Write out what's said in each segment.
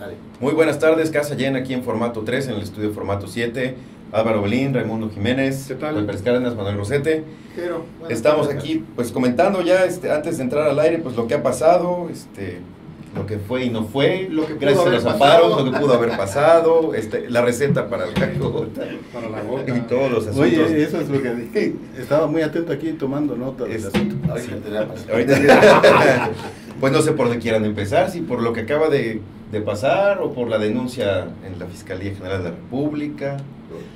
Dale. Muy buenas tardes, casa llena aquí en formato 3, en el estudio formato 7. Álvaro Belín, Raimundo Jiménez, ¿Qué tal? Juan Pérez Cárdenas, Manuel Rosete. Pero, Estamos aquí pues comentando ya antes de entrar al aire pues lo que ha pasado, lo que fue y no fue, Lo que pudo gracias a haber los amparos, pasado. lo que pudo haber pasado, la receta para el cacota Para la gota. y todos los asuntos. Oye, eso es lo que dije. Estaba muy atento aquí tomando nota del asunto. Ahorita te la paso. Ahorita, pues no sé por dónde quieran empezar, si por lo que acaba de pasar o por la denuncia en la Fiscalía General de la República.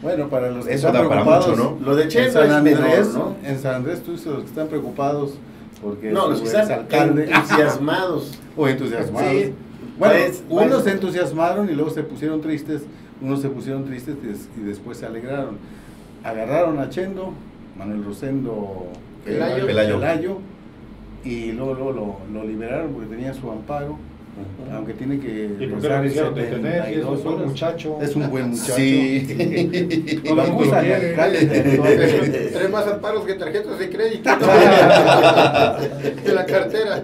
Bueno, para los que Eso están da para preocupados, mucho, ¿no? Lo de en Chendo San es Andrés, menor, ¿no? en San Andrés, tú dices los que están preocupados porque No, los su que están exalcalde entusiasmados. o entusiasmados. Sí. Bueno, unos Parece- se entusiasmaron y luego se pusieron tristes, unos se pusieron tristes y después se alegraron. Agarraron a Chendo, Manuel Rosendo Pelayo. y luego lo liberaron porque tenía su amparo, aunque tiene que ¿Y por qué lo rezar quisieron detener? Si es un 72 buen horas. muchacho. Es un buen muchacho. Sí. Y lo acusan de alcalde de Trae más amparos que tarjetas de crédito. De la cartera.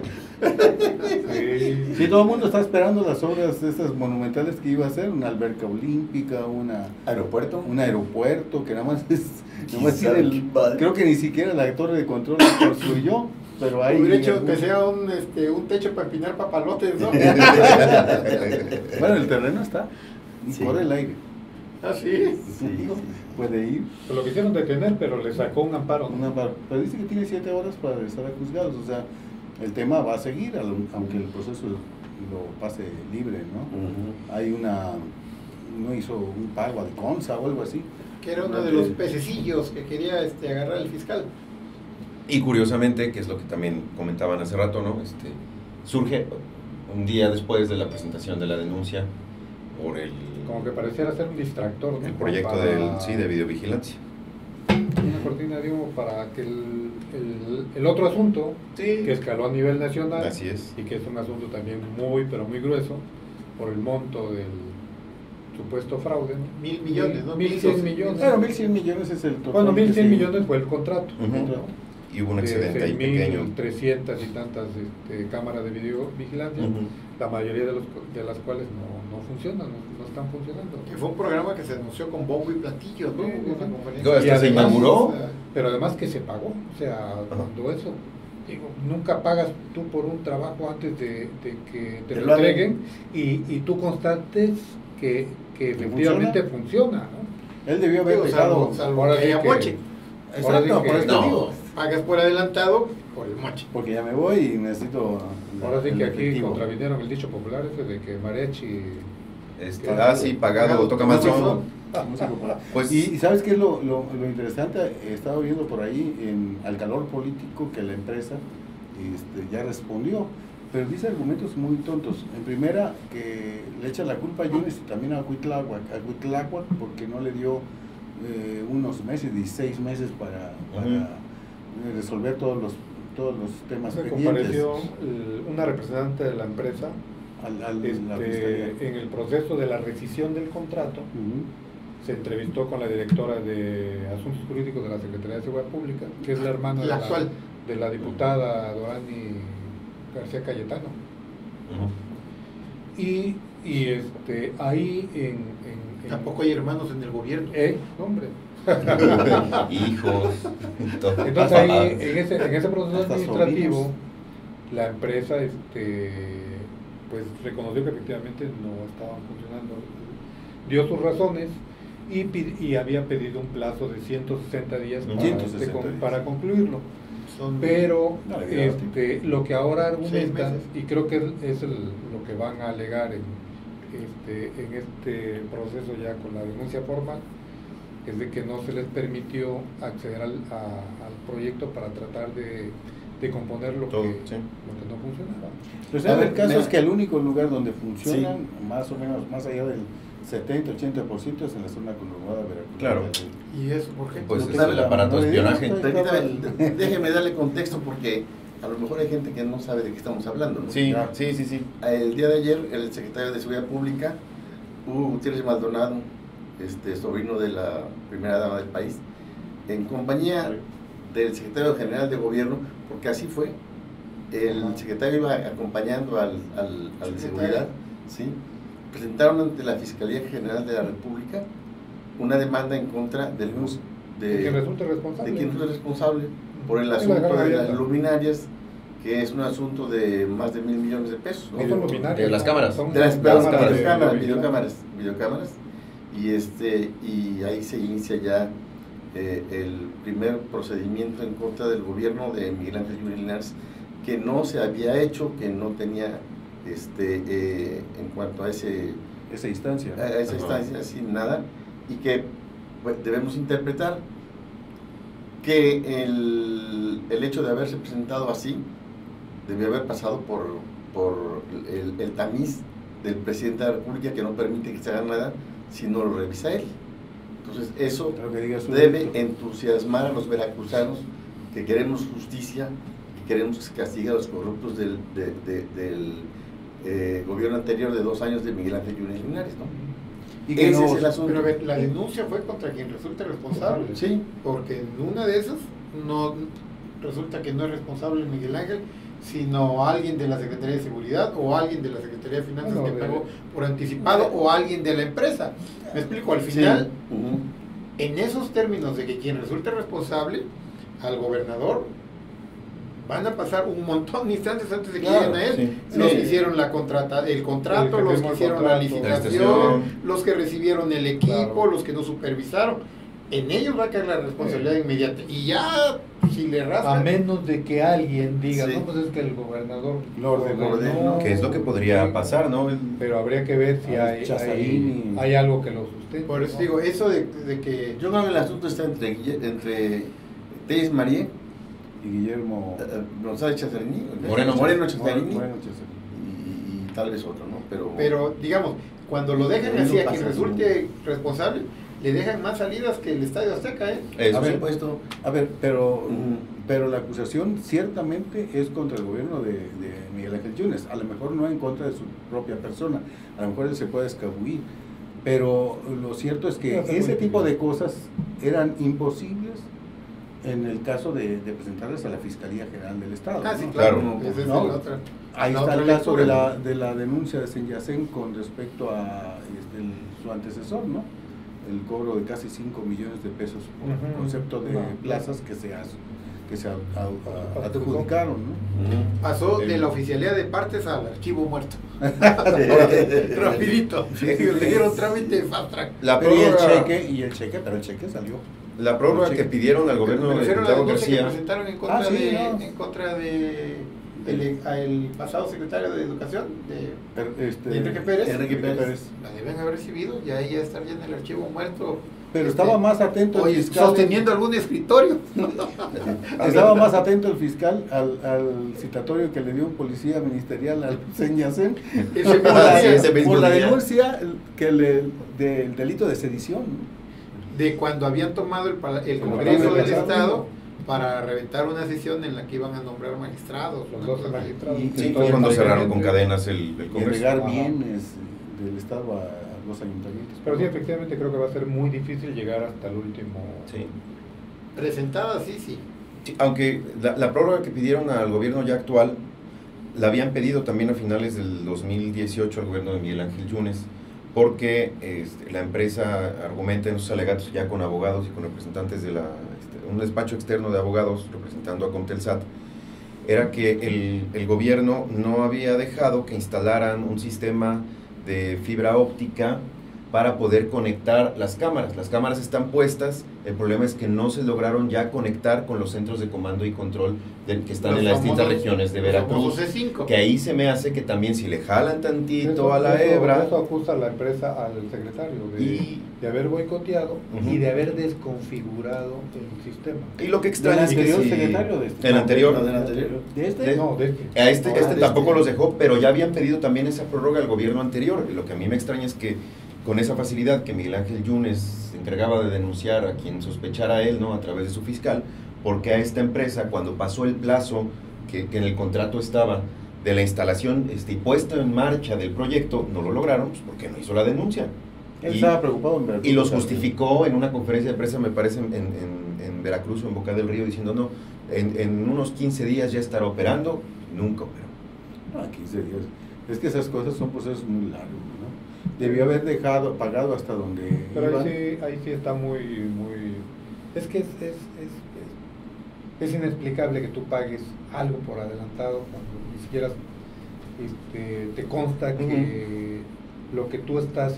Sí. Sí, todo el mundo está esperando las obras estas monumentales que iba a hacer, una alberca olímpica, un aeropuerto que nada más tiene creo que ni siquiera la torre de control la construyó, pero ahí Hubiera hecho que sea un techo para empinar papalotes, ¿no? bueno, el terreno está y Sí. por el aire. Ah, sí. Sí, puede ir. Pues lo quisieron detener, pero le sacó un amparo. ¿no? Un amparo. Pero dice que tiene 7 horas para estar a juzgados, o sea, el tema va a seguir, aunque el proceso lo pase libre, ¿no? Hay no hizo un pago al CONSA o algo así. Que era uno de los pececillos que quería agarrar el fiscal. Y curiosamente, que es lo que también comentaban hace rato, ¿no? Surge un día después de la presentación de la denuncia por el Como que pareciera ser un distractor. ¿no? proyecto Para- de videovigilancia. Una cortina de humo para que el otro asunto, que escaló a nivel nacional, Así es. y que es un asunto también muy, pero muy grueso, por el monto del supuesto fraude. ¿no? 1.000 millones, ¿no? 1.100 millones. Claro, 1.100 millones es el total. Bueno, que 1.100 se- millones fue el contrato. Ujú. Y hubo un excedente ahí de pequeño. 6.300 y tantas cámaras de videovigilancia, Ujú. la mayoría de las cuales no funcionan, no están funcionando. Que fue un programa que se anunció con bombo y platillo, ¿no? Sí, Una sí. conferencia. Digo, hasta Y se además, inauguró. Pero además que se pagó, o sea, cuando eso, digo, nunca pagas tú por un trabajo antes de que te lo lo hagan. entreguen y tú constates que efectivamente funciona, ¿no? Él debió haber Digo, dejado. salvo ahora que sí haya que- moche. ahora sí Exacto, que- por eso no. digo. Pagas por adelantado por el moche. Porque ya me voy y necesito. Ahora sí el que aquí efectivo. contravinieron el dicho popular ese de que Mariachi... Sí, pagado, toca más son. Música popular. Pues, Y sabes qué es lo interesante, he estado viendo por ahí al calor político que la empresa ya respondió, pero dice argumentos muy tontos. En primera, que le echa la culpa a Yunes y también a Cuitláhuac porque no le dio unos meses, 16 meses para resolver todos los temas Se pendientes compareció una representante de la empresa la fiscalía. en el proceso de la rescisión del contrato. Ujú. Se entrevistó con la directora de Asuntos Jurídicos de la Secretaría de Seguridad Pública, que es la hermana La actual. de la diputada Dorani García Cayetano. Ujú. Y ahí en Tampoco hay hermanos en el gobierno. hombre. Hijos. Entonces ahí en ese proceso Hasta administrativo sobrinos. la empresa pues reconoció que efectivamente no estaban funcionando, dio sus razones y había pedido un plazo de 160 días para, 160 días. para concluirlo. Son Pero No, le queda tiempo. lo que ahora 6 argumentan, meses. y creo que es lo que van a alegar en este proceso ya con la denuncia formal, es de que no se les permitió acceder al proyecto para tratar de componer lo Todo, que sí. no funcionaba. Pues A ver, el caso mira. es que el único lugar donde funcionan, más o menos, más allá del 70-80% es en la zona conurbada de Veracruz. Claro. ¿Y eso por qué? Pues No es tengo el la aparato de menor idea, espionaje. estoy- Permítame, déjeme darle contexto porque a lo mejor hay gente que no sabe de qué estamos hablando, ¿no? Sí, Ya. sí. El día de ayer, el secretario de Seguridad Pública, Hugo Gutiérrez Maldonado, sobrino de la primera dama del país, en compañía del secretario general de gobierno, porque así fue, el secretario iba acompañando al de seguridad, ¿sí? presentaron ante la Fiscalía General de la República una demanda en contra del De quien resulte responsable. de quien resulte responsable por el Sí, la asunto dejaron de las abierta. luminarias, que es un asunto de más de 1.000 millones de pesos, ¿no? No son luminarias, de las son- cámaras. son De las cámaras, videocámaras, y ahí se inicia ya el primer procedimiento en contra del gobierno de Miguel Ángel Yunes Linares, que no se había hecho, que no tenía en cuanto a esa instancia. instancia sin nada, y que pues, debemos interpretar que el hecho de haberse presentado así debió haber pasado por el tamiz del presidente de la República, que no permite que se haga nada si no lo revisa él. Entonces eso Claro que diga su debe delito. entusiasmar a los veracruzanos, que queremos justicia, que queremos que se castigue a los corruptos del gobierno anterior de 2 años de Miguel Ángel Yunes Linares, ¿no? Y que Ese no- es el asunto. Pero a ver, la denuncia fue contra quien resulte responsable. Sí, Porque en una de esas no resulta que no es responsable Miguel Ángel, sino alguien de la Secretaría de Seguridad o alguien de la Secretaría de Finanzas Bueno, que de- pagó por anticipado o alguien de la empresa. Me explico, al sí. final, Ujú. en esos términos de que quien resulte responsable al gobernador van a pasar un montón de instantes antes de que Claro, lleguen a él. sí. Los Sí. que hicieron el contrato, El que los firmó que el hicieron la contrato. licitación, La los que recibieron el equipo, Claro. los que no supervisaron. En ellos va a caer la responsabilidad inmediata. Y ya, si le A rascan, menos de que alguien diga, Sí. no, pues es que el gobernador Lo ordenó. Que es lo que podría pasar, ¿no? Pero habría que ver si Ah, hay Chazarini. algo que lo sustente. por eso ¿no? digo, eso de que Yo creo que el asunto está entre Telles María, Y Guillermo González Chazarini, Moreno Chazarini, Moreno Chazarini. y tal vez otro, ¿no? pero digamos, cuando lo dejan Pero así a no quien pasa resulte responsable, le dejan más salidas que el Estadio Azteca, ¿eh? Eso Por sí. supuesto. A ver, pero Ujú. la acusación ciertamente es contra el gobierno de Miguel Ángel Yunes. A lo mejor no en contra de su propia persona. A lo mejor él se puede escabullir. Pero lo cierto es que No, es ese muy tipo de difícil. cosas eran imposibles en el caso de presentarlas a la Fiscalía General del Estado. Ah, sí, ¿no? claro. Claro. Esa es ¿No? la otra. Ahí la está otra el caso de lectura. la denuncia de Senyacén con respecto a su antecesor, ¿no? El cobro de casi 5 millones de pesos por Ujú. concepto de No. plazas que se adjudicaron, ¿no? Pasó Sí. de la oficialidad de partes al archivo muerto. Sí. Rapidito. Sí, Le sí, sí. dieron trámite fast track. La Pero y el prórroga, cheque salió. la prórroga Sí. que pidieron al gobierno Me de refiero a la Gustavo denuncia que García. presentaron en contra Ah, sí, de, no. en contra de el pasado secretario de Educación, de Enrique Pérez. Enrique Pérez. La deben haber recibido, ya ahí ya estar ya en el archivo muerto. Pero estaba más atento el Oye, fiscal. sosteniendo algún escritorio. Estaba más atento el fiscal al citatorio que le dio un policía ministerial al Senyacén Ese por la, Sí, ese mismo por la día. denuncia del delito de sedición, ¿no? De cuando habían tomado el El Congreso Congreso del del Estado para reventar una sesión en la que iban a nombrar magistrados. Los una 12 cosa así. magistrados. Y- Sí, y fue cuando cerraron con Entre- cadenas el Y Congreso. entregar Ajá. bienes del Estado a los ayuntamientos. Pero sí, efectivamente creo que va a ser muy difícil llegar hasta el último. Sí. Presentada, sí, sí. Sí, aunque la prórroga que pidieron al gobierno ya actual, la habían pedido también a finales del 2018 al gobierno de Miguel Ángel Yunes, porque la empresa argumenta en sus alegatos ya con abogados y con representantes de un despacho externo de abogados representando a Comtelsat, era que el gobierno no había dejado que instalaran un sistema de fibra óptica para poder conectar las cámaras. Las cámaras están puestas, el problema es que no se lograron ya conectar con los centros de comando y control que están Los en las distintas famosos- regiones de los Veracruz. famosos C5. Que ahí se me hace que también si le jalan tantito Eso- a la eso- hebra, Eso acusa a la empresa al secretario Y- de haber boicoteado Ujú. y de haber desconfigurado el sistema. y lo que ¿Del extraña es que anterior si- secretario de este? el anterior. No, del anterior. ¿De este? De- No, de este. A este Ahora, tampoco este- los dejó, pero ya habían pedido también esa prórroga al gobierno anterior. Lo que a mí me extraña es que con esa facilidad que Miguel Ángel Yunes se encargaba de denunciar a quien sospechara él, ¿no? A través de su fiscal, porque a esta empresa, cuando pasó el plazo que en el contrato estaba de la instalación y puesta en marcha del proyecto, no lo lograron, pues porque no hizo la denuncia. Él Y- estaba preocupado en Veracruz. Y los justificó en una conferencia de prensa, me parece, en Veracruz o en Boca del Río, diciendo, no, en unos 15 días ya estará operando. Nunca operó. No, 15 días. Es que esas cosas son procesos muy largos, ¿no? debió haber pagado hasta donde Pero iban. ahí sí está muy... Es que es inexplicable que tú pagues algo por adelantado cuando ni siquiera te consta que lo que tú estás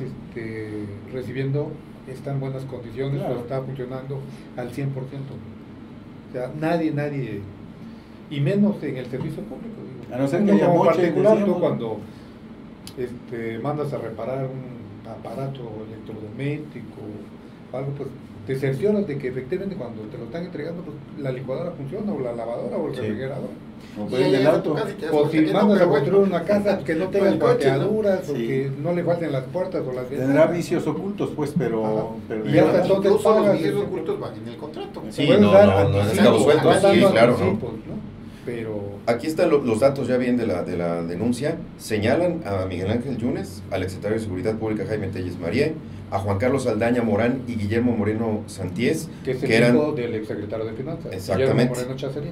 recibiendo está en buenas condiciones, Claro. o está funcionando al 100%. O sea, nadie, y menos en el servicio público. Digo. A no ser que Uno haya como moche, particular, tú decíamos, ¿no? cuando mandas a reparar un aparato electrodoméstico o algo, pues te cercioras de que efectivamente cuando te lo están entregando, pues la licuadora funciona, o la lavadora, o el Sí. refrigerador. O Y prende ya el llegas a tu auto. casa y te das O cuenta si que no, mandas a pero construir bueno. una casa que no Con tenga el coche, ¿no? cuarteaduras, o Sí. que no le falten las puertas o las ventanas. Tendrá vicios ocultos, pues, Ajá. pero Y ya está, digamos, entonces Incluso los pagas, vicios ese- ocultos van en el contrato. Sí, Puedes no, dar no, no es anticipos, cabo suelto, vas sí, dando claro, ¿no? anticipos, ¿no? Pero Aquí están los datos ya bien de la denuncia. Señalan a Miguel Ángel Yunes, al exsecretario de Seguridad Pública Jaime Telles María, a Juan Carlos Aldaña Morán y Guillermo Moreno Santiés, que es el que eran hijo del exsecretario de Finanzas, Exactamente. Guillermo Moreno Chacerini.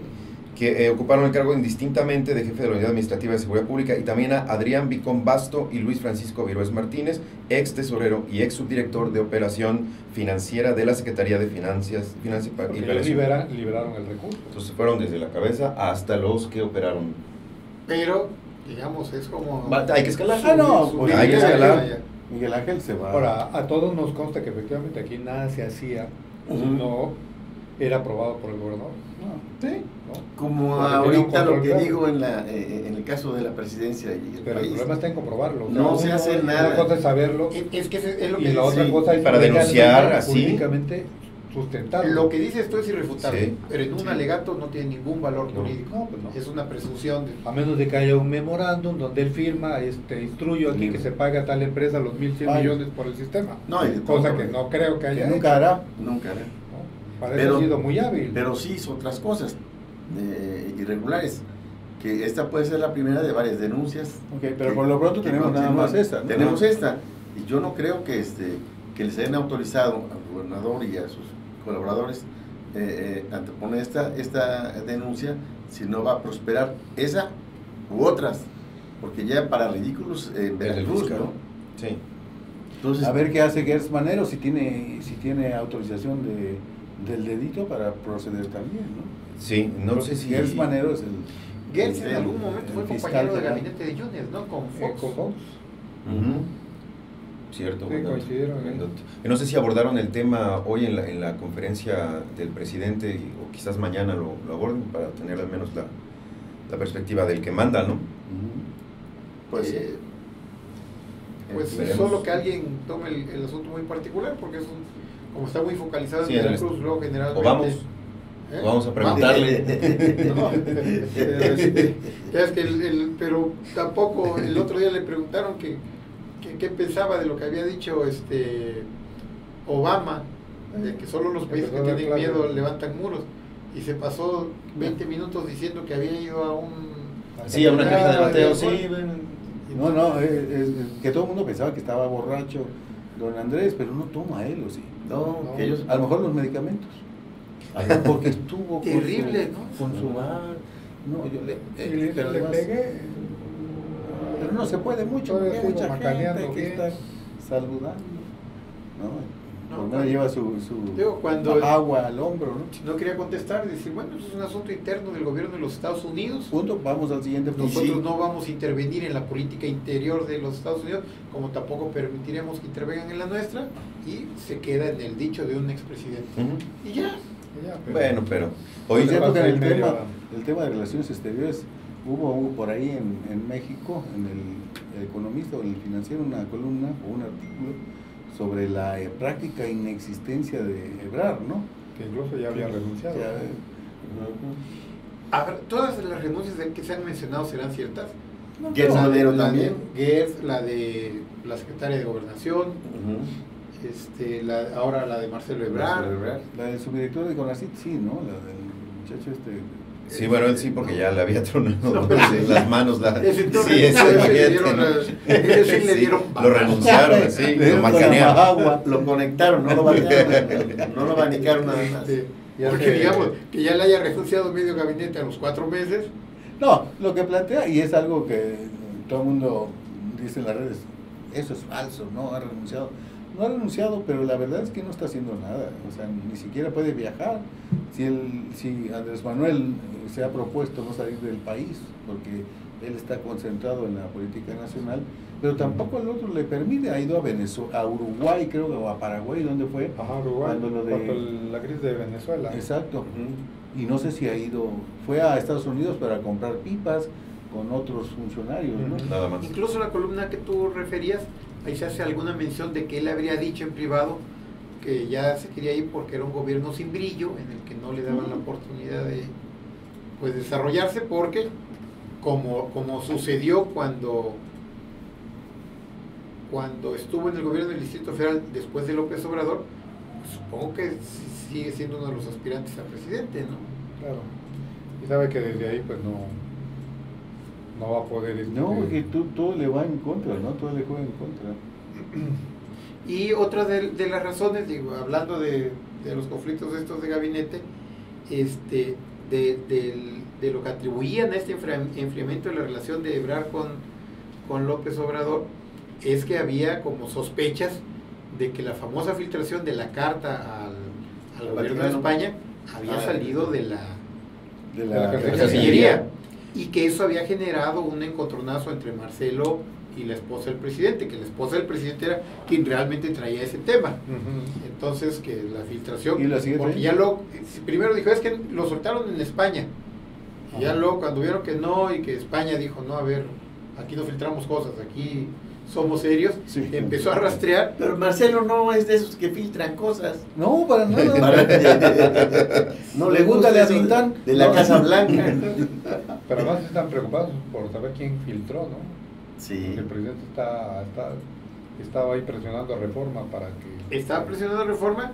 que ocuparon el cargo indistintamente de jefe de la Unidad Administrativa de Seguridad Pública, y también a Adrián Vicón Basto y Luis Francisco Virués Martínez, ex tesorero y ex subdirector de operación financiera de la Secretaría de Finanza y Porque ellos Planeación. liberaron el recurso. Entonces fueron desde la cabeza hasta los que operaron. Pero, digamos, es como... Hay que escalar. Ah, no, pues, hay que escalar. Miguel Ángel se va. Ahora, a todos nos consta que efectivamente aquí nada se hacía si Ujú. no era aprobado por el gobernador. No. Sí. ¿no? Como Porque tenía un ahorita lo control que claro. digo en el caso de la presidencia y el Pero el país. problema está en comprobarlo. O sea, No se hace una nada. cosa es saberlo Es que es lo y que la otra sí, cosa es para legalmente, denunciar así. jurídicamente sustentarlo. Lo que dices tú es irrefutable, Sí. pero en un Sí. alegato no tiene ningún valor No. jurídico. No, pues no. Es una presunción. A menos de que haya un memorándum donde él firma, instruyo aquí Libre. que se pague a tal empresa los 1.100 Ay. millones por el sistema. No, y de Cosa todo, que no creo que Que haya nunca hecho, hará. Nunca, ¿no? ¿no? Para eso Pero- ha sido muy hábil. Pero sí hizo otras cosas irregulares. Que esta puede ser la primera de varias denuncias. Ok, pero por lo pronto que tenemos nada continúan. más esta, ¿no? Tenemos esta. Y yo no creo que que les hayan autorizado al gobernador y a sus colaboradores anteponer esta denuncia, si no va a prosperar esa u otras. Porque ya para ridículos en El del Veracruz, fiscal. ¿no? Sí. Entonces, A ver qué hace Gers Manero, si tiene autorización del dedito para proceder también, ¿no? Sí, no sé si... Gers Manero es el... Gertz en el- algún momento el fue fiscal compañero de general. gabinete de Yunes, ¿no? Con Fox. Con Fox. Ujú. Cierto, Sí, buen dato, coincidieron buen ahí. dato. Y no sé si abordaron el tema hoy en la conferencia del presidente, o quizás mañana lo aborden, para tener al menos la perspectiva del que manda, ¿no? Ujú. pues, Pues Veremos. solo que alguien tome el asunto muy particular, porque es como está muy focalizado Sí, en en el Veracruz, luego generalmente... O vamos, ¿eh? o vamos a preguntarle. No, es que pero tampoco el otro día le preguntaron que qué pensaba de lo que había dicho Obama, de que solo los países que Empezó a dar tienen clases. miedo levantan muros, y se pasó 20 minutos diciendo que había ido a un... Sí, a una caja de bateo, alcohol. sí. No, es que todo el mundo pensaba que estaba borracho don Andrés, pero no toma él, ¿o sí? no, que ellos... A lo mejor los medicamentos. Porque estuvo con Terrible, su, ¿no? con su bar. No, yo le... Y le además- pegué. Pero no se puede mucho, Todavía porque hay sigo mucha macaneando gente que bien. está saludando. No, Por cuando- medio lleva su Digo, cuando- agua al hombro, ¿no? No quería contestar, decir, bueno, eso es un asunto interno del gobierno de los Estados Unidos. Punto, vamos al siguiente punto. Nosotros Sí. no vamos a intervenir en la política interior de los Estados Unidos, como tampoco permitiremos que intervengan en la nuestra, y se queda en el dicho de un expresidente. Ujú. Y ya. Ya, pero- Bueno, pero Por hoy cierto que en el medio, el tema de relaciones exteriores, hubo por ahí en México, en el Economista o en el Financiero, una columna o un artículo sobre la práctica inexistencia de Ebrard, ¿no? que incluso ya había renunciado. Ya, A ver, todas las renuncias que se han mencionado serán ciertas. Gertz La de- Manero la de también. Gertz, la de la secretaria de Gobernación, Ujú. ahora la de Marcelo Ebrard. la del subdirector de CONACYT, sí, ¿no? La del muchacho sí, bueno, él sí, porque ya le había tronado No, pero sí. las manos. Ese entonces, Sí, ese ese le imagínate, dieron ¿no? ese sí le Sí, dieron lo renunciaron, sí, Le lo dieron macanearon. agua. Lo conectaron, no lo banearon, no lo abanicaron nada más. Ya Porque se- digamos que ya le haya renunciado medio gabinete a los 4 meses. No, lo que plantea, y es algo que todo el mundo dice en las redes, eso es falso, no ha renunciado. No ha renunciado, pero la verdad es que no está haciendo nada, o sea, ni siquiera puede viajar. Si Andrés Manuel se ha propuesto no salir del país, porque él está concentrado en la política nacional, pero tampoco el otro le permite, ha ido a Venezuela, a Uruguay creo, o a Paraguay, ¿dónde fue? Ajá, Uruguay, Cuando la crisis de Venezuela. Exacto, y no sé si ha ido, fue a Estados Unidos para comprar pipas con otros funcionarios, ¿no? Nada más. Incluso la columna que tú referías, ahí se hace alguna mención de que él habría dicho en privado que ya se quería ir porque era un gobierno sin brillo, en el que no le daban la oportunidad de pues desarrollarse, porque como sucedió cuando estuvo en el gobierno del Distrito Federal después de López Obrador, supongo que sigue siendo uno de los aspirantes a presidente, ¿no? Claro. Y sabe que desde ahí pues no va a poder... No, porque todo le va en contra, ¿no? Todo le juega en contra. Y otra de las razones, digo, hablando de los conflictos estos de gabinete, de lo que atribuían a este enfriamiento de la relación de Ebrard con López Obrador, es que había como sospechas de que la famosa filtración de la carta al gobierno de España había salido de la Cancillería, y que eso había generado un encontronazo entre Marcelo y la esposa del presidente, que la esposa del presidente era quien realmente traía ese tema. Entonces, que la filtración, ¿Y la siguiente? porque ya luego, primero dijo, es que lo soltaron en España, y ya luego cuando vieron que no, y que España dijo, no, a ver, aquí no filtramos cosas, aquí somos serios, Sí. empezó a rastrear. Pero Marcelo no es de esos que filtran cosas. No, para nada. No le gusta la Tintán. De la No. Casa Blanca. Pero además están preocupados por saber quién filtró, ¿no? Sí. Porque el presidente estaba ahí presionando a Reforma para que... Estaba presionando Reforma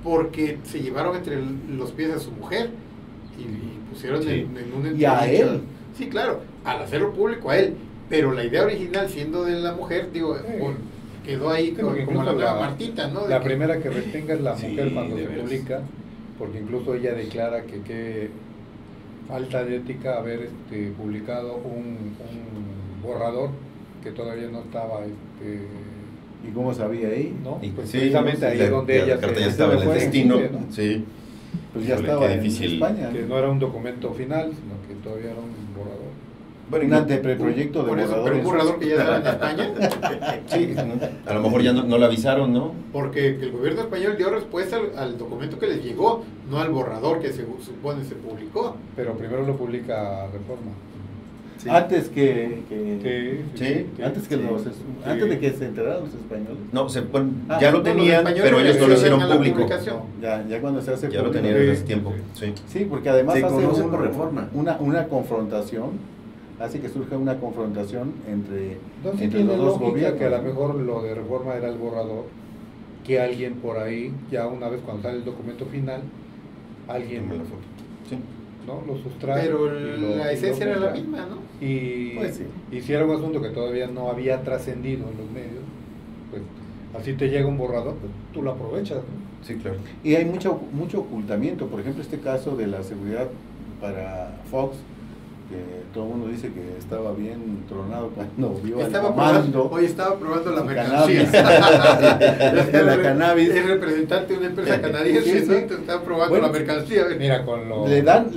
porque se llevaron entre los pies a su mujer y pusieron Sí. en un Y a entredicho. él. Sí, claro, al hacerlo público a él. Pero la idea original, siendo de la mujer, digo, Sí. quedó ahí Sí, porque como la incluso nueva Martita, ¿no? De La que- primera que retenga es la Sí, mujer cuando de se veras. publica, porque incluso ella declara que falta de ética haber publicado un borrador que todavía no estaba, ¿Y cómo sabía ahí? ¿no? Y Pues sí, precisamente ahí es donde ella la carta ya se estaba en el fue, destino. ¿no? Sí. Pues ya Híjole, estaba qué en difícil. España. Que no era un documento final, sino que todavía era un borrador. Bueno, Un antepreproyecto de Por eso, pero borradores. un borrador que ya estaba en España, sí, ¿no? A lo mejor ya no le avisaron, ¿no? porque el gobierno español dio respuesta al documento que les llegó, no al borrador que se supone se publicó. Pero primero lo publica Reforma. Sí. Antes que Sí. antes que Sí. antes de que se enteraran los españoles. No, bueno, Ah, ya lo no, los tenían, españoles pero ellos no lo reaccionan hicieron a la público. publicación. Ya cuando se hace Ya lo público. tenían desde hace Sí, tiempo. sí. Sí. Sí, porque además Se hace conoce por Reforma. una confrontación, hace que surja una confrontación entre Entonces entre tiene los dos lógica gobiernos. que a lo mejor lo de Reforma era el borrador, que alguien por ahí, ya una vez cuando sale el documento final, alguien Toma la foto. Sí. ¿no? lo sustrae. Pero y lo- la y esencia lo era la muestra. misma, ¿no? Y Pues sí. y si era un asunto que todavía no había trascendido en los medios, pues así te llega un borrador, pues tú lo aprovechas, ¿no? Sí, claro. Y hay mucho ocultamiento. Por ejemplo, este caso de la seguridad para Fox, que todo el mundo dice que estaba bien tronado cuando vio al comando. Hoy estaba probando la su mercancía. La cannabis. Es representante de una empresa canadiense, Sí, sí. ¿no? Te estaba probando Bueno, la mercancía. Mira, con lo... Le dan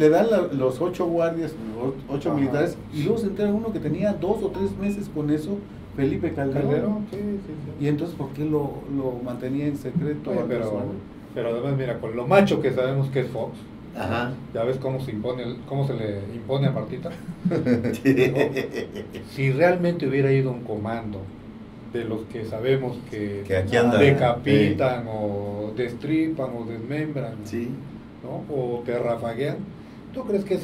los 8 guardias, los 8 Ajá. militares, y luego se entera uno que tenía 2 o 3 meses con eso, Felipe Calderón. Calderón, sí, sí. Y entonces, ¿por qué lo mantenía en secreto? Oye, Andrés Manuel? pero además, mira, con lo macho que sabemos que es Fox, Ajá. ya ves cómo se le impone a Martita. Si realmente hubiera ido un comando de los que sabemos que aquí anda. decapitan o destripan o desmembran, Sí. ¿no? O te rafaguean, ¿tú crees que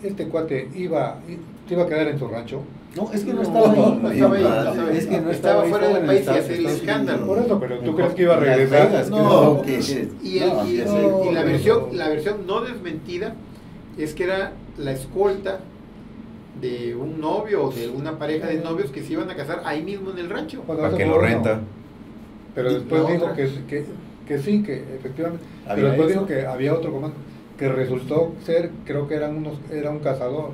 este cuate se iba a quedar en su rancho? No, es que no estaba ahí. No estaba ahí, no estaba ahí. Es que no Estaba ahí, fuera del en país y Estados- hacer el Estados escándalo. Unidos. Por eso, pero ¿tú crees que iba a En Las regresar? Vegas, No, que que Y la no. versión no desmentida es que era la escolta de un novio o de una pareja de novios que se iban a casar ahí mismo en el rancho. Bueno, Para eso que fue lo uno. renta. Pero Y después la dijo otra. que sí, que efectivamente. ¿Había Pero después eso? dijo que había otro comando, que resultó ser, creo que era un cazador.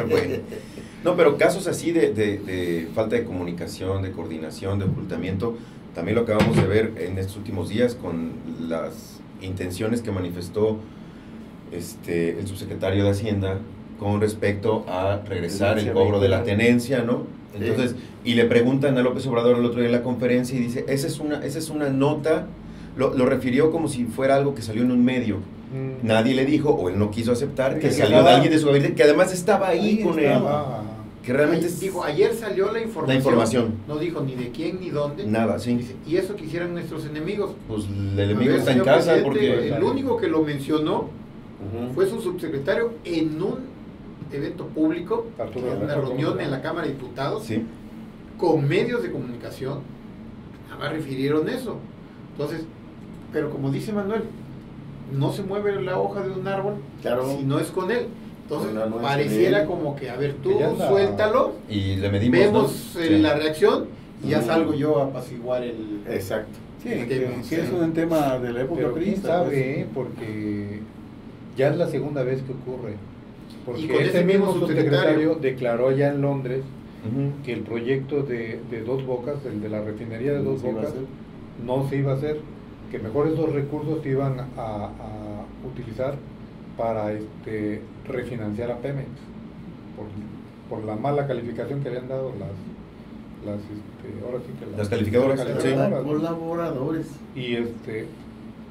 Bueno. No, pero casos así de falta de comunicación, de coordinación, de ocultamiento, también lo acabamos de ver en estos últimos días con las intenciones que manifestó el subsecretario de Hacienda con respecto a regresar el cobro de la tenencia, ¿no? Entonces, y le preguntan a López Obrador el otro día en la conferencia y dice, esa es una nota, lo refirió como si fuera algo que salió en un medio. Nadie le dijo, o él no quiso aceptar, que salió de alguien de su gabinete, que además estaba ahí con él. Que realmente dijo, ayer salió la información. No dijo ni de quién ni dónde. Nada, sí. Dice, y eso quisieran nuestros enemigos. Pues el enemigo está en casa porque... El único que lo mencionó fue su subsecretario en un evento público, en una reunión en la Cámara de Diputados, sí, con medios de comunicación. Nada más refirieron eso. Entonces, pero como dice Manuel, no se mueve la hoja de un árbol si no es con él. Entonces, no pareciera como que, a ver, tú suéltalo, y le medimos, vemos la reacción y ya salgo yo a apaciguar el... Exacto. Sí, que es un tema de la época pero quién priista, sabe, porque ya es la segunda vez que ocurre. Porque Y con ese ese mismo mismo subsecretario declaró ya en Londres que el proyecto de Dos Bocas, el de la refinería de Dos Bocas, no se iba a hacer, que mejor esos recursos se iban a utilizar para refinanciar a Pemex por la mala calificación que habían dado las calificadoras, colaboradores.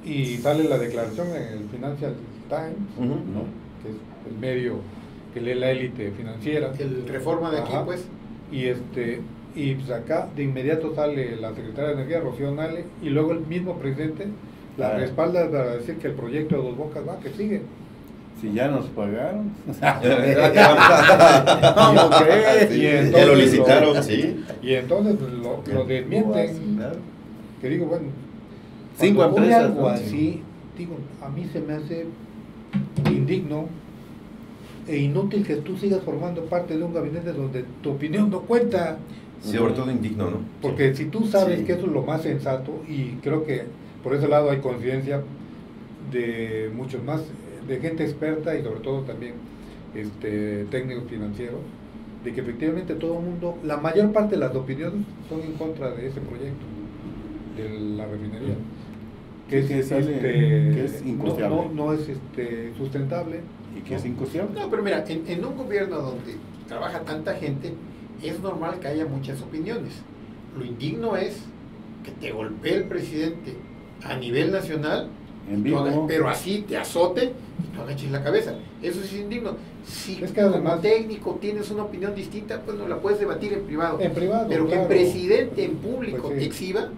Y sale la declaración en el Financial Times, ¿no? Que es el medio que lee la élite financiera, El Reforma de aquí, pues. Y pues acá de inmediato sale la secretaria de Energía, Rocío Nale, y luego el mismo presidente la respalda para decir que el proyecto de Dos Bocas va, que sigue. Si ya nos pagaron. ¿Cómo crees? Ya lo licitaron, sí. Y entonces lo desmienten. Que digo, bueno, 5 cuando ocurre empresas, algo ¿no? así, digo, a mí se me hace indigno e inútil que tú sigas formando parte de un gabinete donde tu opinión no cuenta. Sí, sobre todo indigno, ¿no? Porque si tú sabes que eso es lo más sensato, y creo que por ese lado hay coincidencia de muchos más, de gente experta y sobre todo también técnicos financieros, de que efectivamente todo el mundo, la mayor parte de las opiniones son en contra de ese proyecto de la refinería, que es incosteable. no es sustentable Y que es incosteable. No, pero mira, en un gobierno donde trabaja tanta gente, es normal que haya muchas opiniones. Lo indigno es que te golpee el presidente a nivel nacional, En vivo. pero así te azote y tú agaches la cabeza. Eso sí es indigno. Si Es que además, como técnico tienes una opinión distinta, pues no la puedes debatir en privado. Pero que claro. el presidente en público Pues sí. te exhiba.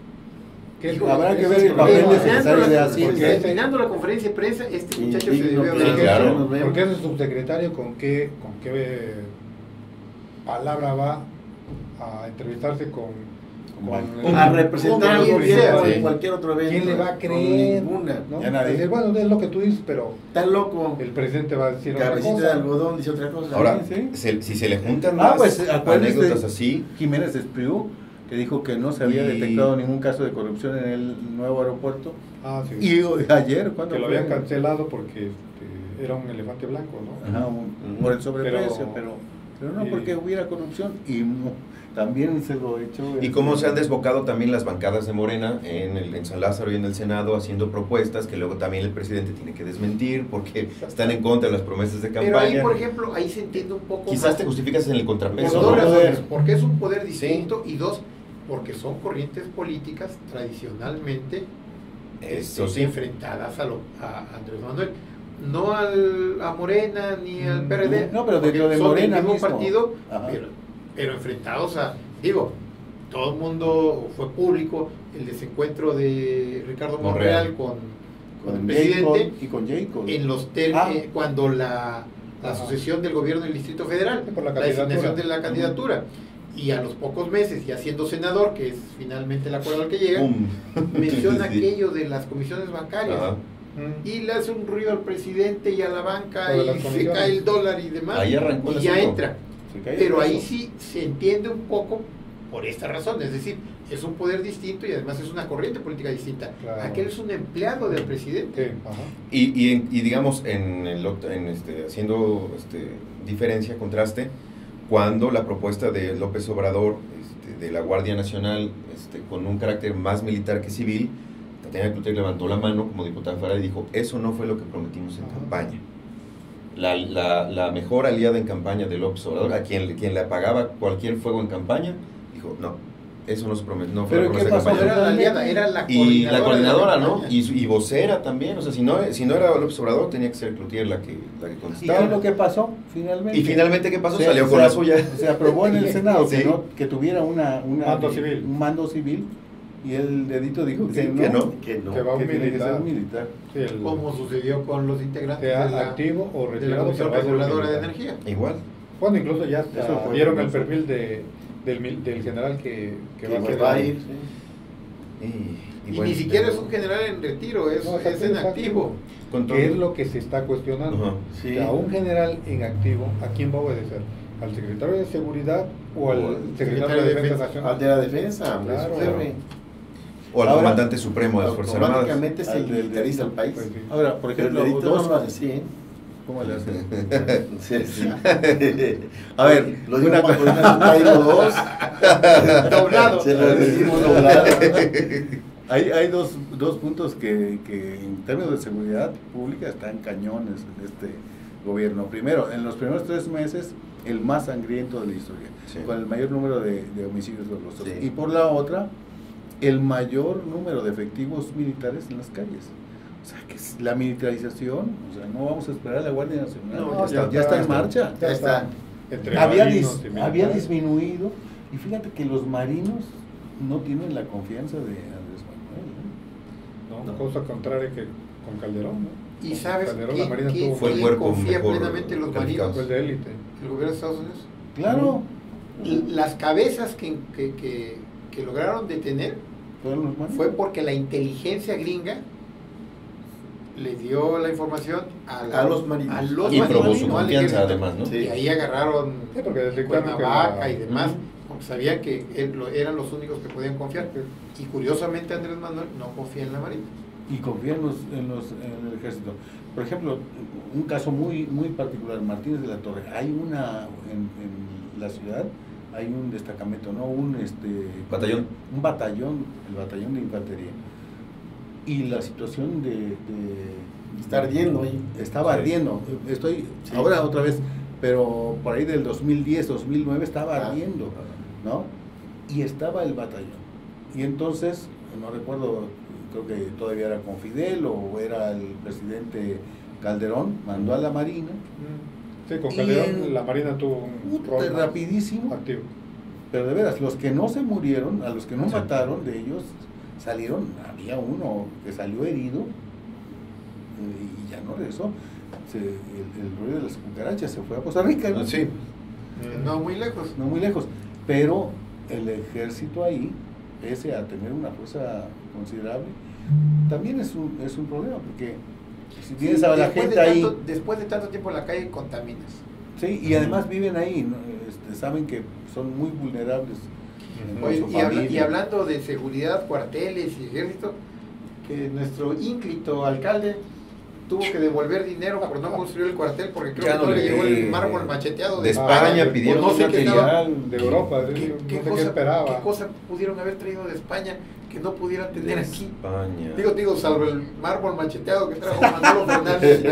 Habrá que ver el papel de secretario de Hacienda. Terminando la conferencia de prensa, este muchacho se Indigno, debió sí, haber... claro. Porque ese subsecretario con qué palabra va a entrevistarse con A representar al quien gobierno sea, de sí. cualquier otro evento. ¿Quién le va a Con creer? ninguna. ¿no? Ya nadie. Decir, bueno, es lo que tú dices, pero Está loco. el presidente va a decir otra Cabecita de cosa. algodón dice otra cosa. Ahora, Sí. si se le juntan más Pues acuérdense anécdotas así, Jiménez Espriu, que dijo que no se había Y- detectado ningún caso de corrupción en el nuevo aeropuerto. Ah, sí. Y ayer, cuando Que lo habían cancelado porque era un elefante blanco, ¿no? Ajá, por el sobreprecio, Pero- pero no y- porque hubiera corrupción. Y también se lo echó. y cómo se han desbocado también las bancadas de Morena en San Lázaro y en el Senado haciendo propuestas que luego también el presidente tiene que desmentir porque están en contra de las promesas de campaña. Pero ahí, por ejemplo, ahí se entiende un poco Quizás más. te justificas en el Por contrapeso. dos ¿no? razones. Porque es un poder distinto y dos, porque son corrientes políticas tradicionalmente Eso sí. enfrentadas a Andrés Manuel. No a Morena ni al PRD. No, pero porque dentro de son del Morena mismo mismo. partido, Ajá. pero enfrentados a, digo, todo el mundo fue público, el desencuentro de Ricardo Monreal con el presidente y con Jacob. en los cuando la asociación del gobierno del Distrito Federal, Sí, por la la designación candidatura. de la candidatura. Y a los pocos meses, ya siendo senador, que es finalmente el acuerdo al que llega, ¡Pum! menciona Sí. aquello de las comisiones bancarias. Ajá. Y le hace un ruido al presidente y a la banca Lo de y las se comisiones. cae el dólar y demás. Ahí arrancó el y ya asunto. entra. Se cae Pero el ahí peso. sí se entiende un poco por esta razón. Es decir, es un poder distinto y además es una corriente política distinta. Claro. Aquel es un empleado del presidente. Sí, ajá. Y digamos, haciendo diferencia, contraste, cuando la propuesta de López Obrador, de la Guardia Nacional, con un carácter más militar que civil, Tatiana Cloutier levantó la mano como diputada federal y dijo, eso no fue lo que prometimos en campaña. La mejor aliada en campaña de López Obrador, a quien le apagaba cualquier fuego en campaña, dijo, no, eso no se prometió, no fue la promesa de campaña. Era la aliada, era la coordinadora. Y la coordinadora, ¿no? Y vocera también, o sea, si no era López Obrador, tenía que ser Cloutier la que contestaba. ¿Y qué es lo que pasó finalmente? Y finalmente, ¿qué pasó? Se- Salió con se- la suya. Se aprobó en el Senado Sí. que tuviera un mando civil, y el dedito dijo Sí, que no. Que no. Que va un que tiene que ser militar. militar. Sí, el- Como sucedió con los integrantes sea de la, activo o de la retirado, Comisión pero va a ser Reguladora de militar. Energía. Igual. Bueno, incluso ya Eso fue vieron el famoso. perfil del general que va a pues ser. va a ir. sí. Y bueno, ni siquiera es un general en retiro, es, No, es en activo. con todo- ¿Qué es lo que se está cuestionando? Ajá. Sí. O sea, a un general en activo, ¿a quién va a obedecer? ¿Al secretario de Seguridad o al secretario de Defensa Al Nacional? de la defensa, hombre, Claro. su jefe. O al Ahora, comandante supremo de las Fuerzas Armadas. Automáticamente se Al del militariza el país. Pues sí. Ahora, por Pero el ejemplo, delito no lo hace así, ¿eh? ¿cómo le hacen? Sí, sí. A ver, Lo digo una cuando cosa- una traigo dos. Doblado. Se lo decimos doblado. Hay dos puntos que en términos de seguridad pública están cañones en este gobierno. Primero, en los primeros 3 meses, el más sangriento de la historia, Sí. con el mayor número de homicidios dolosos. Sí. Y por la otra, el mayor número de efectivos militares en las calles. O sea, que es la militarización, o sea, no vamos a esperar a la Guardia Nacional, No, ya está en marcha. Ya está. Entre Había, marinos y había militares. disminuido, y fíjate que los marinos no tienen la confianza de Andrés Manuel. ¿No? Cosa contraria que con Calderón, ¿no? ¿Y Con sabes Calderón, la Marina quién tuvo Fue el quién cuerpo confía mejor plenamente en los calificado. marinos? fue el de élite. ¿El gobierno de Estados Unidos? Claro, Las cabezas que lograron detener fueron los marinos. fue porque la inteligencia gringa le dio la información A los marinos. a los Y probó marinos, su no al confianza, ejército. además, ¿no? Sí. Y ahí agarraron Sí, porque detectaron que Cuernavaca la- y demás, porque sabían que eran los únicos que podían confiar. Y curiosamente Andrés Manuel no confía en la Marina. Y confía en el ejército. Por ejemplo, un caso muy particular, Martínez de la Torre. Hay en la ciudad, hay un destacamento, ¿no? Batallón. Un batallón, el batallón de infantería. Y la situación Está ardiendo ahí. estaba Sí. ardiendo. Sí. Ahora otra vez, pero por ahí del 2010, 2009 estaba ardiendo, ¿no? Y estaba el batallón. Y entonces, no recuerdo, creo que todavía era con Fidel o era el presidente Calderón, mandó a la Marina, Sí, con Y Calderón en- la Marina tuvo un rol más rapidísimo, activo. pero de veras, los que no se murieron, a los que no Sí. mataron de ellos, salieron, había uno que salió herido y ya no regresó. El rollo de las cucarachas se fue a Costa Rica, ¿no? Sí. No muy lejos. No muy lejos, pero el ejército ahí, pese a tener una fuerza considerable, también es un problema, porque si tienes a la gente ahí, Después de tanto tiempo en la calle contaminas. sí, y además viven ahí, ¿no? Saben que son muy vulnerables. Ujú. Oye, Con su y familia. hablando de seguridad, cuarteles y ejército, que nuestro ínclito alcalde tuvo que devolver dinero por no construir el cuartel porque creo Ya que no no le le- llegó el mármol macheteado de España pidieron no sé qué estaba- material de Europa, no sé qué esperaba. ¿Qué cosa pudieron haber traído de España que no pudieran tener De aquí? España. Digo, salvo el mármol macheteado que trajo Manolo Fernández.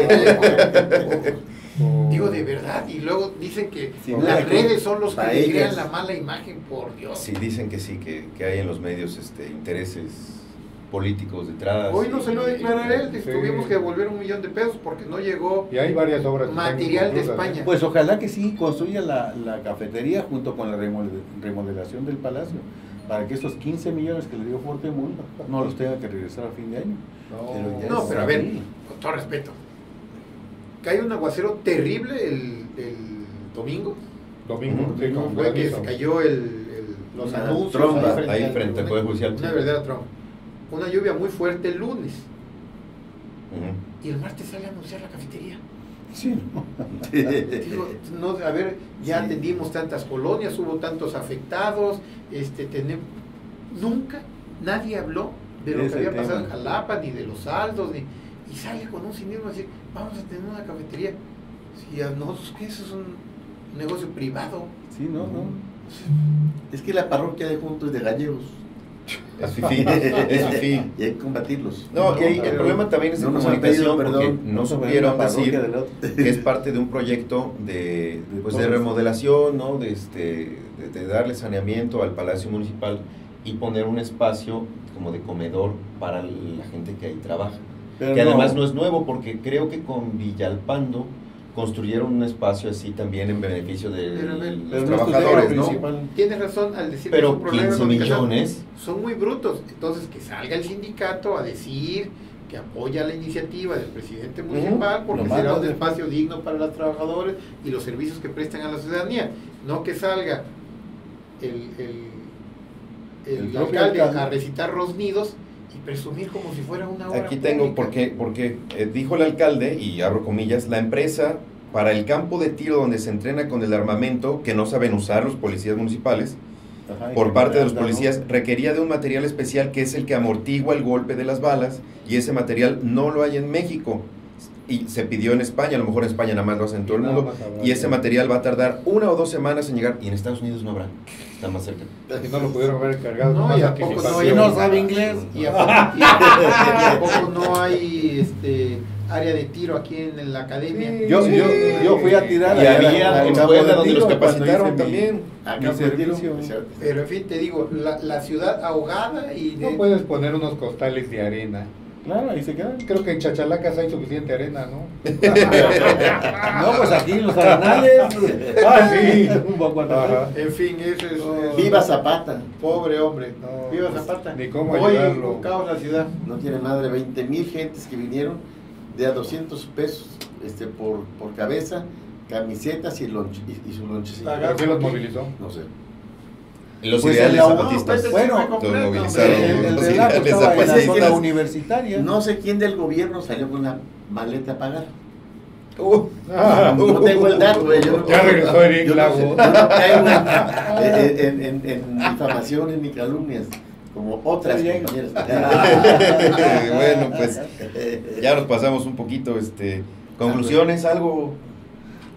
Digo, de verdad. Y luego dicen que Sí, las no, redes son los que le paellas. crean la mala imagen, por Dios. Sí, dicen que sí, que hay en los medios intereses políticos detrás. Hoy no se lo declarar él, Sí. tuvimos que devolver $1 millón porque no llegó Y hay varias obras. que están material de inconclusas, España. Pues ojalá que sí construya la cafetería junto con la remodelación del palacio, para que esos 15 millones que le dio Fortemul no los tenga que regresar a fin de año. Pero ya No, es pero a ver, así. con todo respeto, cae un aguacero terrible el domingo. Domingo, sí, con Fue que granizo. se cayó los Una anuncios tromba ahí frente al Poder Judicial. Una verdadera tromba. Una lluvia muy fuerte el lunes. Ujú. Y el martes sale a anunciar la cafetería. Sí, ¿no? Digo, no, a ver, ya Sí. atendimos tantas colonias, hubo tantos afectados, nunca nadie habló de lo que Ese había tema. pasado en Jalapa, ni de los saldos, y sale con un cinismo a decir, vamos a tener una cafetería. Si a nosotros, ¿qué? Eso es un negocio privado. Sí, no. Es que la parroquia de Juntos es de gallegos. Es fifí, es fifí. Y hay que combatirlos. No, y ahí el pero problema también es de no nos han comunicación, pedido porque perdón. no supieron La parroquia decir del otro. que es parte de un proyecto de todos. remodelación, ¿no? De darle saneamiento al Palacio Municipal y poner un espacio como de comedor para la gente que ahí trabaja. Pero Que además no es nuevo, porque creo que con Villalpando construyeron un espacio así también en beneficio de Pero a ver, los pero no es tu trabajadores, tema ¿no? principal. Tienes razón al decir que es Pero un problema de 15 comunicación. millones. Son muy brutos. Entonces, que salga el sindicato a decir que apoya la iniciativa del presidente municipal porque Lo será manda un de- espacio digno para los trabajadores y los servicios que prestan a la ciudadanía. No que salga el El propio alcalde alcalde. a recitar rosnidos y presumir como si fuera una obra Aquí tengo, pública. porque dijo el alcalde, y abro comillas, la empresa para el campo de tiro donde se entrena con el armamento que no saben usar los policías municipales, Ajá, y por que parte de los anda, ¿no? policías, requería de un material especial que es el que amortigua el golpe de las balas, y ese material no lo hay en México. Y se pidió en España, a lo mejor en España nada más lo hacen todo el Nada mundo, más habrá. y ese material va a tardar 1 o 2 semanas en llegar, y en Estados Unidos no habrá, está más cerca. Si no lo pudieron haber encargado. No, más y a poco anticipación. no, Si no sabe inglés. ¿Y a poco, y a poco no hay área de tiro aquí en la academia? Sí. Yo fui a tirar Y allá había al en campo Puebla de donde los tiro cuando capacitaron hice mi- también. Acá mi fue servicio. Pero en fin, te digo, la ciudad ahogada y No puedes poner unos costales de arena. Claro, ahí se quedan. Creo que en Chachalacas hay suficiente arena, ¿no? No, pues aquí los arenales. Ah, sí. Un poco atrás. Ajá. En fin, eso es... No. Viva Zapata. Pobre hombre. No, Viva pues, Zapata. ni cómo Hoy ayudarlo. un caos la ciudad. No tiene madre, 20,000 gentes que vinieron de a 200 pesos por cabeza, camisetas y su lonchecito. Pagar. ¿Por qué los movilizó? No sé. Los Pues ideales el ahogado, zapatistas. pues, Bueno, se fue completo, movilizaron. hombre. El Los relajo ideales estaba en la zapatistas. zona universitaria. No sé quién del gobierno salió con la maleta a pagar. Ah, No tengo el dato, yo no, Ya regresó Eric yo no Lago. sé, yo no caigo en difamaciones ni calumnias, como otras Está bien. compañeras. Bueno, pues ya nos pasamos un poquito. Conclusiones, algo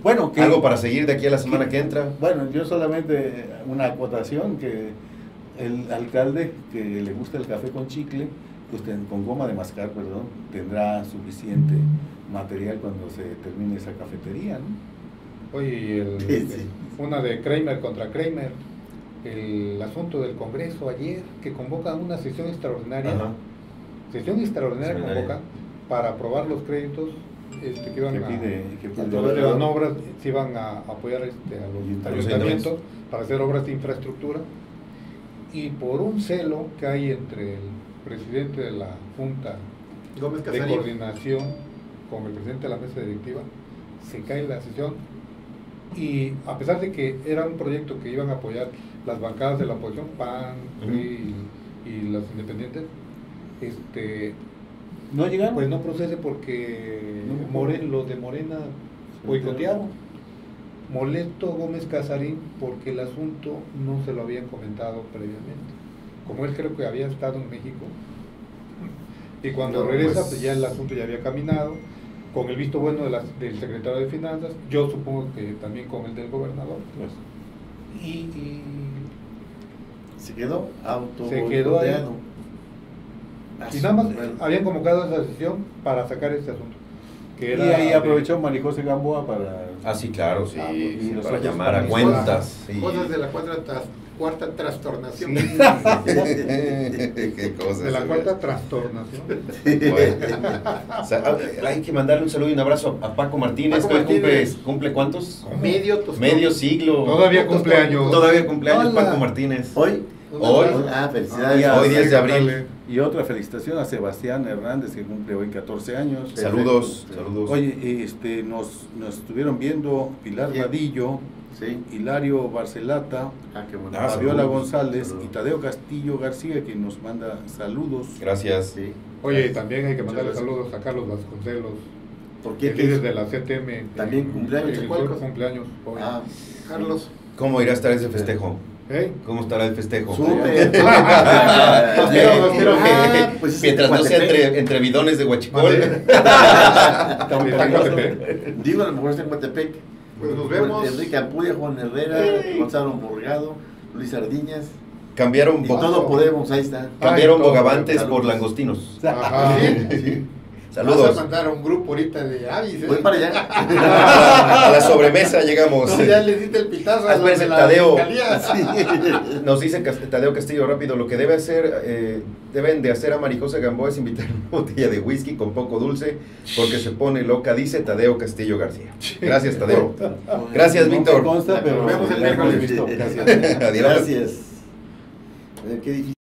Bueno, que, algo para seguir de aquí a la semana que entra. bueno, yo solamente una acotación que el alcalde que le gusta el café con chicle, pues con goma de mascar, perdón, tendrá suficiente material cuando se termine esa cafetería, ¿no? Oye, y Sí. una de Kramer contra Kramer, el asunto del Congreso ayer, que convoca una sesión extraordinaria. Ajá. Sesión extraordinaria Extraordinaria. convoca para aprobar los créditos que iban Que a pide a través de las obras, se iban a apoyar a los Ayuntamientos. ayuntamientos para hacer obras de infraestructura, y por un celo que hay entre el presidente de la Junta Gómez de Casarín. Coordinación con el presidente de la mesa directiva, se cae la sesión, y a pesar de que era un proyecto que iban a apoyar las bancadas de la oposición, PAN, PRI y las independientes, ¿No llegaron? pues no procede porque No. los de Morena boicotearon. Molesto Gómez Casarín porque el asunto no se lo habían comentado previamente. Como él creo que había estado en México, y cuando No, regresa, pues- pues ya el asunto ya había caminado, con el visto bueno del secretario de Finanzas, yo supongo que también con el del gobernador. Pues, Y Se quedó Se quedó ahí. boicoteado. y nada más Bueno, habían convocado esa sesión para sacar este asunto. Que y era ahí de- aprovechó Marijose Gamboa para... Ah, sí, claro, sí, Ah, y sí, los para otros llamar a países. cuentas. Sí. Cosas de la cuarta trastornación. Qué cosas. de la cuarta trastornación. Bueno. O sea, hay que mandarle un saludo y un abrazo a Paco Martínez, Paco que hoy Martínez. cumple ¿cuántos? Medio tostón. Medio siglo. Todavía cumpleaños. Todavía cumpleaños Hola. Paco Martínez. Hoy, Hoy. felicidades. Hoy 10 de abril. Y otra felicitación a Sebastián Hernández, que cumple hoy 14 años. Saludos, Sí. saludos. Oye, nos estuvieron viendo Pilar ¿Quién? Vadillo, Sí. Hilario Barcelata, Qué bueno. Ah, Fabiola saludos. González Saludos. y Tadeo Castillo García, que nos manda saludos. Gracias. Sí. Oye, y también hay que Muchas mandarle gracias. saludos a Carlos Vasconcelos, ¿Por que qué? es líder de la CTM. También cumpleaños, El Chacualcos. cumpleaños hoy. Ah, Carlos. ¿Cómo irá a estar ese festejo? ¿Eh? ¿Cómo estará el festejo? súper. Pues Mientras no sea Guatepec. entre bidones de huachicol. Está en Coatepec. Digo, a lo mejor está en Guatepec. Pues nos vemos. Enrique Ampudia, Juan Herrera, Gonzalo Morgado, Luis Sardiñas. Cambiaron, Y todo podemos, ahí está. cambiaron Ay, bogavantes saludos. por langostinos. Ajá. Sí. Vas a Saludos. mandar a un grupo ahorita de avis, Voy para allá. A la sobremesa llegamos. No, ya le diste el pitazo a los Espérese, de la Tadeo. fiscalía. Nos dice Tadeo Castillo rápido, lo que debe hacer, deben de hacer a Marijosa Gamboa es invitar una botella de whisky con poco dulce, porque se pone loca, dice Tadeo Castillo García. Gracias, Tadeo. Gracias, No me Víctor. consta, pero Nos vemos el ya hemos miércoles. visto. Gracias. Adiós. Gracias. Qué difícil.